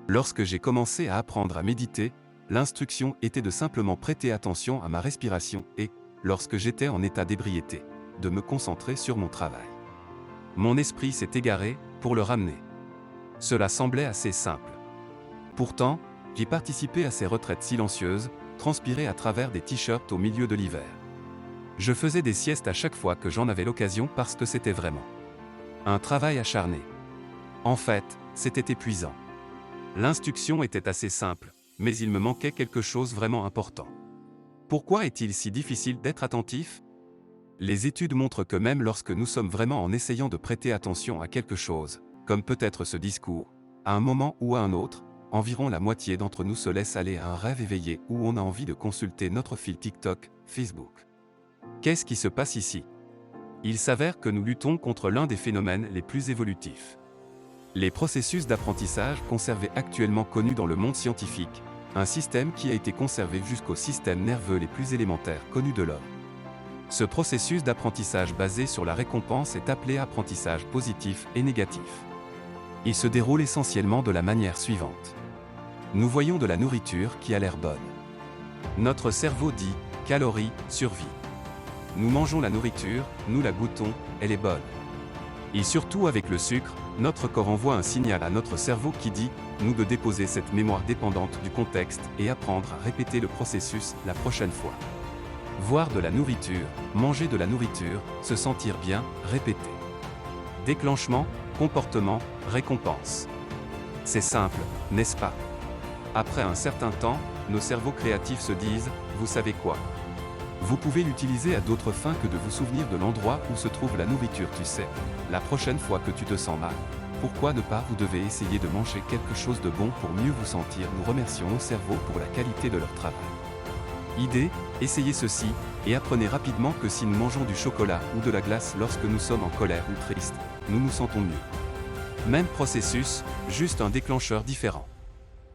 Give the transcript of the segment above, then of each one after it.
Lorsque j'ai commencé à apprendre à méditer, l'instruction était de simplement prêter attention à ma respiration et, lorsque j'étais en état d'ébriété, de me concentrer sur mon travail. Mon esprit s'est égaré pour le ramener. Cela semblait assez simple. Pourtant, j'ai participé à ces retraites silencieuses, transpiré à travers des t-shirts au milieu de l'hiver. Je faisais des siestes à chaque fois que j'en avais l'occasion parce que c'était vraiment un travail acharné. En fait, c'était épuisant. L'instruction était assez simple, mais il me manquait quelque chose vraiment important. Pourquoi est-il si difficile d'être attentif? Les études montrent que même lorsque nous sommes vraiment en essayant de prêter attention à quelque chose, comme peut-être ce discours, à un moment ou à un autre, environ la moitié d'entre nous se laisse aller à un rêve éveillé où on a envie de consulter notre fil TikTok, Facebook. Qu'est-ce qui se passe ici? Il s'avère que nous luttons contre l'un des phénomènes les plus évolutifs. Les processus d'apprentissage conservés actuellement connus dans le monde scientifique, un système qui a été conservé jusqu'aux systèmes nerveux les plus élémentaires connus de l'homme. Ce processus d'apprentissage basé sur la récompense est appelé apprentissage positif et négatif. Il se déroule essentiellement de la manière suivante. Nous voyons de la nourriture qui a l'air bonne. Notre cerveau dit « calories, survie ». Nous mangeons la nourriture, nous la goûtons, elle est bonne. Et surtout avec le sucre, notre corps envoie un signal à notre cerveau qui dit « nous de déposer cette mémoire dépendante du contexte et apprendre à répéter le processus la prochaine fois ». Voir de la nourriture, manger de la nourriture, se sentir bien, répéter. Déclenchement, comportement, récompense. C'est simple, n'est-ce pas? Après un certain temps, nos cerveaux créatifs se disent « vous savez quoi? Vous pouvez l'utiliser à d'autres fins que de vous souvenir de l'endroit où se trouve la nourriture, tu sais. La prochaine fois que tu te sens mal, pourquoi ne pas vous devez essayer de manger quelque chose de bon pour mieux vous sentir. Nous remercions nos cerveaux pour la qualité de leur travail. Idée, essayez ceci, et apprenez rapidement que si nous mangeons du chocolat ou de la glace lorsque nous sommes en colère ou tristes, nous nous sentons mieux. Même processus, juste un déclencheur différent.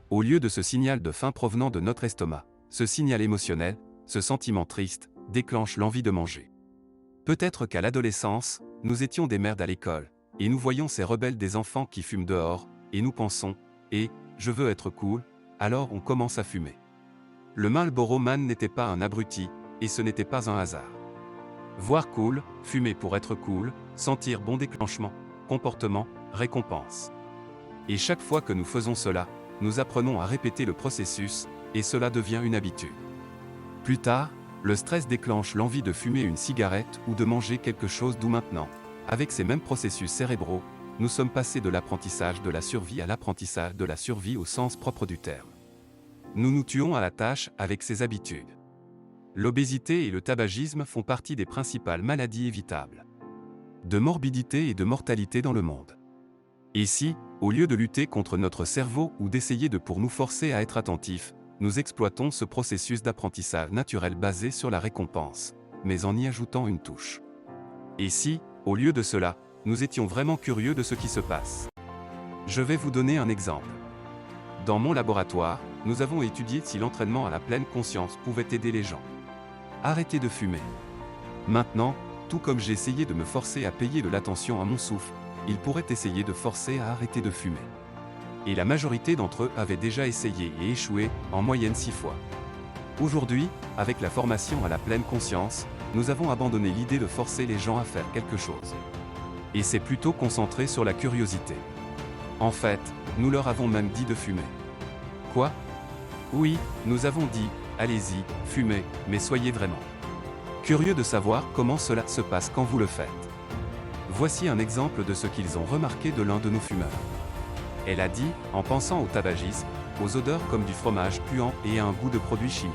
Au lieu de ce signal de faim provenant de notre estomac, ce signal émotionnel, ce sentiment triste, déclenche l'envie de manger. Peut-être qu'à l'adolescence, nous étions des merdes à l'école, et nous voyons ces rebelles des enfants qui fument dehors, et nous pensons « et, je veux être cool », alors on commence à fumer. Le Marlboro Man n'était pas un abruti, et ce n'était pas un hasard. Voir cool, fumer pour être cool, sentir bon déclenchement, comportement, récompense. Et chaque fois que nous faisons cela, nous apprenons à répéter le processus, et cela devient une habitude. Plus tard, le stress déclenche l'envie de fumer une cigarette ou de manger quelque chose d'où maintenant, avec ces mêmes processus cérébraux, nous sommes passés de l'apprentissage de la survie à l'apprentissage de la survie au sens propre du terme. Nous nous tuons à la tâche avec ces habitudes. L'obésité et le tabagisme font partie des principales maladies évitables de morbidité et de mortalité dans le monde. Et si, au lieu de lutter contre notre cerveau ou d'essayer de pour nous forcer à être attentifs, nous exploitons ce processus d'apprentissage naturel basé sur la récompense, mais en y ajoutant une touche. Et si, au lieu de cela, nous étions vraiment curieux de ce qui se passe? Je vais vous donner un exemple. Dans mon laboratoire, nous avons étudié si l'entraînement à la pleine conscience pouvait aider les gens. Arrêtez de fumer. Maintenant, tout comme j'ai essayé de me forcer à payer de l'attention à mon souffle, ils pourraient essayer de forcer à arrêter de fumer. Et la majorité d'entre eux avaient déjà essayé et échoué, en moyenne 6 fois. Aujourd'hui, avec la formation à la pleine conscience, nous avons abandonné l'idée de forcer les gens à faire quelque chose. Et c'est plutôt concentré sur la curiosité. En fait, nous leur avons même dit de fumer. Quoi? Oui, nous avons dit, allez-y, fumez, mais soyez vraiment curieux de savoir comment cela se passe quand vous le faites. Voici un exemple de ce qu'ils ont remarqué de l'un de nos fumeurs. Elle a dit, en pensant au tabagisme, aux odeurs comme du fromage puant et à un goût de produits chimiques.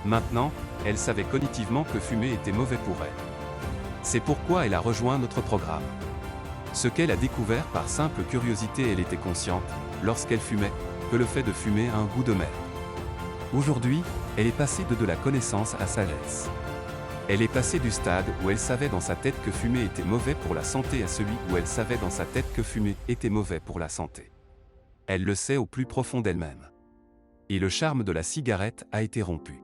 Maintenant, elle savait cognitivement que fumer était mauvais pour elle. C'est pourquoi elle a rejoint notre programme. Ce qu'elle a découvert par simple curiosité, elle était consciente, lorsqu'elle fumait, que le fait de fumer a un goût de merde. Aujourd'hui, elle est passée de la connaissance à la sagesse. Elle est passée du stade où elle savait dans sa tête que fumer était mauvais pour la santé à celui où elle savait dans sa tête que fumer était mauvais pour la santé. Elle le sait au plus profond d'elle-même. Et le charme de la cigarette a été rompu.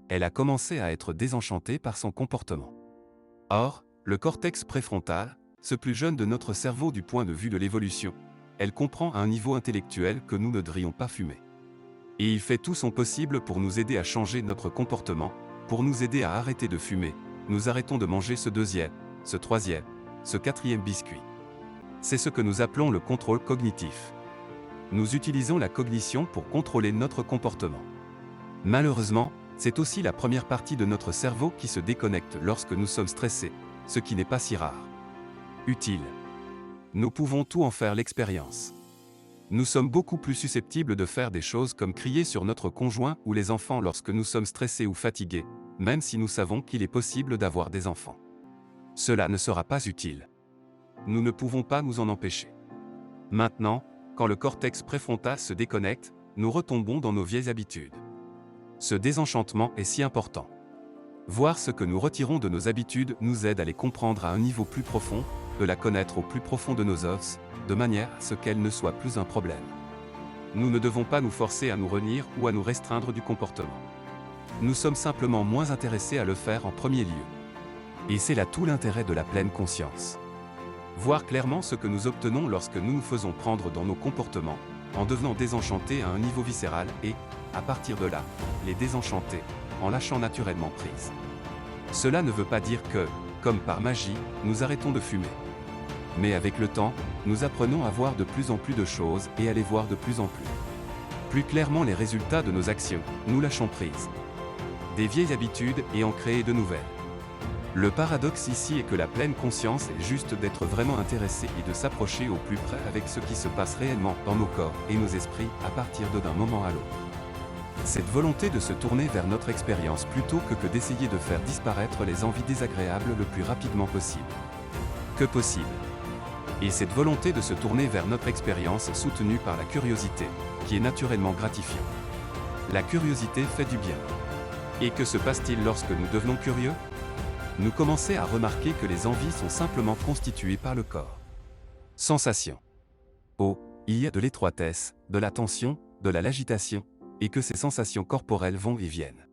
Elle a commencé à être désenchantée par son comportement. Or, le cortex préfrontal, ce plus jeune de notre cerveau du point de vue de l'évolution, elle comprend à un niveau intellectuel que nous ne devrions pas fumer. Et il fait tout son possible pour nous aider à changer notre comportement, pour nous aider à arrêter de fumer. Nous arrêtons de manger ce deuxième, ce troisième, ce quatrième biscuit. C'est ce que nous appelons le contrôle cognitif. Nous utilisons la cognition pour contrôler notre comportement. Malheureusement, c'est aussi la première partie de notre cerveau qui se déconnecte lorsque nous sommes stressés, ce qui n'est pas si rare. Utile. Nous pouvons tout en faire l'expérience. Nous sommes beaucoup plus susceptibles de faire des choses comme crier sur notre conjoint ou les enfants lorsque nous sommes stressés ou fatigués, même si nous savons qu'il est possible d'avoir des enfants. Cela ne sera pas utile. Nous ne pouvons pas nous en empêcher. Maintenant, quand le cortex préfrontal se déconnecte, nous retombons dans nos vieilles habitudes. Ce désenchantement est si important. Voir ce que nous retirons de nos habitudes nous aide à les comprendre à un niveau plus profond, de la connaître au plus profond de nos os, de manière à ce qu'elle ne soit plus un problème. Nous ne devons pas nous forcer à nous renier ou à nous restreindre du comportement. Nous sommes simplement moins intéressés à le faire en premier lieu. Et c'est là tout l'intérêt de la pleine conscience. Voir clairement ce que nous obtenons lorsque nous nous faisons prendre dans nos comportements, en devenant désenchantés à un niveau viscéral et, à partir de là, les désenchanter, en lâchant naturellement prise. Cela ne veut pas dire que, comme par magie, nous arrêtons de fumer. Mais avec le temps, nous apprenons à voir de plus en plus de choses et à les voir de plus en plus. Plus clairement les résultats de nos actions, nous lâchons prise. Des vieilles habitudes et en créer de nouvelles. Le paradoxe ici est que la pleine conscience est juste d'être vraiment intéressé et de s'approcher au plus près avec ce qui se passe réellement dans nos corps et nos esprits à partir d'un moment à l'autre. Cette volonté de se tourner vers notre expérience plutôt que d'essayer de faire disparaître les envies désagréables le plus rapidement possible. Que possible. Et cette volonté de se tourner vers notre expérience est soutenue par la curiosité, qui est naturellement gratifiant. La curiosité fait du bien. Et que se passe-t-il lorsque nous devenons curieux ? Nous commençons à remarquer que les envies sont simplement constituées par le corps. Sensations. Oh, il y a de l'étroitesse, de la tension, de l'agitation, et que ces sensations corporelles vont et viennent.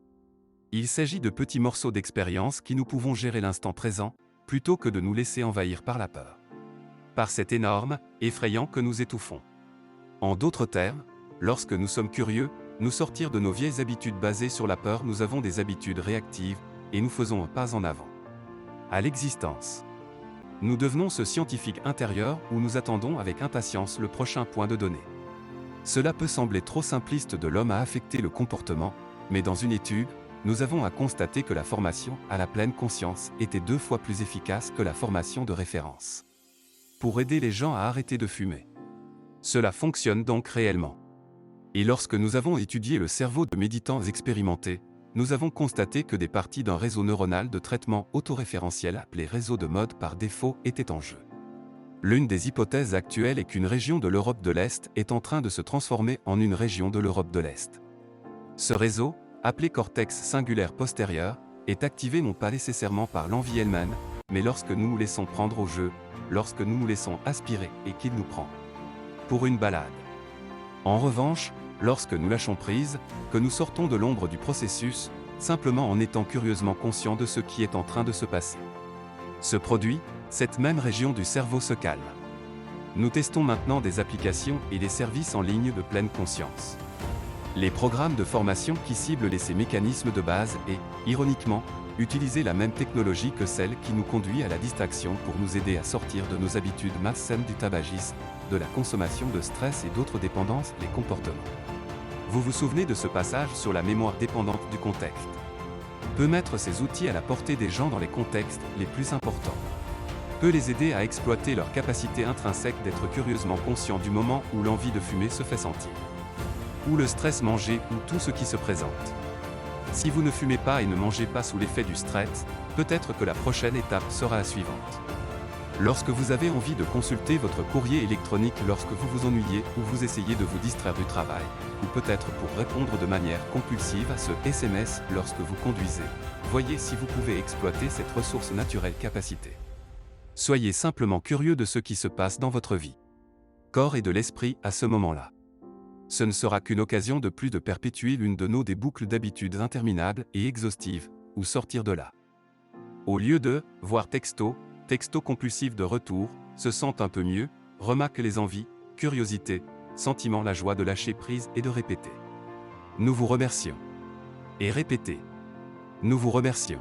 Il s'agit de petits morceaux d'expérience qui nous pouvons gérer l'instant présent, plutôt que de nous laisser envahir par la peur. Par cet énorme, effrayant que nous étouffons. En d'autres termes, lorsque nous sommes curieux, nous sortir de nos vieilles habitudes basées sur la peur, nous avons des habitudes réactives, et nous faisons un pas en avant. À l'existence. Nous devenons ce scientifique intérieur où nous attendons avec impatience le prochain point de données. Cela peut sembler trop simpliste de l'homme à affecter le comportement, mais dans une étude, nous avons à constater que la formation à la pleine conscience était 2 fois plus efficace que la formation de référence. Pour aider les gens à arrêter de fumer. Cela fonctionne donc réellement. Et lorsque nous avons étudié le cerveau de méditants expérimentés, nous avons constaté que des parties d'un réseau neuronal de traitement autoréférentiel appelé réseau de mode par défaut étaient en jeu. L'une des hypothèses actuelles est qu'une région de l'Europe de l'Est est en train de se transformer en une région de l'Europe de l'Est. Ce réseau, appelé cortex singulaire postérieur, est activé non pas nécessairement par l'envie elle-même, mais lorsque nous nous laissons prendre au jeu, lorsque nous nous laissons aspirer et qu'il nous prend pour une balade. En revanche, lorsque nous lâchons prise, que nous sortons de l'ombre du processus, simplement en étant curieusement conscients de ce qui est en train de se passer. Se produit, cette même région du cerveau se calme. Nous testons maintenant des applications et des services en ligne de pleine conscience. Les programmes de formation qui ciblent ces mécanismes de base et, ironiquement, utiliser la même technologie que celle qui nous conduit à la distraction pour nous aider à sortir de nos habitudes malsaines du tabagisme, de la consommation de stress et d'autres dépendances, les comportements. Vous vous souvenez de ce passage sur la mémoire dépendante du contexte. Peut mettre ces outils à la portée des gens dans les contextes les plus importants. Peut les aider à exploiter leur capacité intrinsèque d'être curieusement conscient du moment où l'envie de fumer se fait sentir. Ou le stress manger ou tout ce qui se présente. Si vous ne fumez pas et ne mangez pas sous l'effet du stress, peut-être que la prochaine étape sera la suivante. Lorsque vous avez envie de consulter votre courrier électronique lorsque vous vous ennuyez ou vous essayez de vous distraire du travail, ou peut-être pour répondre de manière compulsive à ce SMS lorsque vous conduisez, voyez si vous pouvez exploiter cette ressource naturelle capacité. Soyez simplement curieux de ce qui se passe dans votre vie. Corps et de l'esprit à ce moment-là. Ce ne sera qu'une occasion de plus de perpétuer l'une de nos des boucles d'habitudes interminables et exhaustives, ou sortir de là. Au lieu de voir texto compulsif de retour, se sent un peu mieux, remarque les envies, curiosité, sentiment la joie de lâcher prise et de répéter. Nous vous remercions. Et répétez. Nous vous remercions.